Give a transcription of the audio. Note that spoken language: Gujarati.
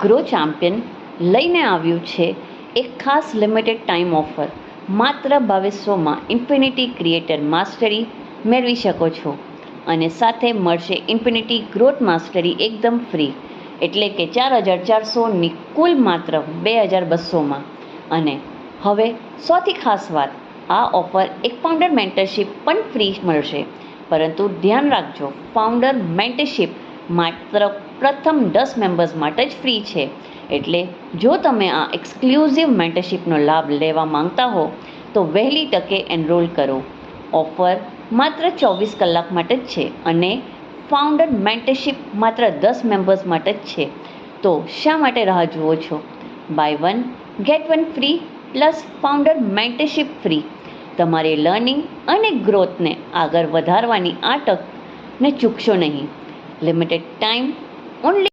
ગ્રો ચેમ્પિયન લઈને આવ્યું છે એક ખાસ લિમિટેડ ટાઈમ ઓફર. માત્ર 2200માં ઇન્ફિનિટી ક્રિએટર માસ્ટરી મેળવી શકો છો અને સાથે મળશે ઇન્ફિનિટી ગ્રોથ માસ્ટરી એકદમ ફ્રી, એટલે કે 4400ની કુલ માત્ર 2200માં. અને હવે સૌથી ખાસ વાત, આ ઓફર એક ફાઉન્ડર મેન્ટરશિપ પણ ફ્રી મળશે. પરંતુ ધ્યાન રાખજો, ફાઉન્ડર મેન્ટરશિપ માત્ર પ્રથમ 10 મેમ્બર્સ માટે જ ફ્રી છે. એટલે જો તમે આ એક્સક્લુઝિવ મેન્ટરશિપનો લાભ લેવા માંગતા હો તો વહેલી તકે એનરોલ કરો. ઓફર માત્ર 24 કલાક માટે જ છે અને ફાઉન્ડર મેન્ટરશિપ માત્ર 10 મેમ્બર્સ માટે જ છે. તો શા માટે રાહ જુઓ છો? Buy 1 get 1 free plus founder mentorship free. તમારી લર્નિંગ અને ગ્રોથને આગળ વધારવાની આ તકને ચૂકશો નહીં. Limited time only.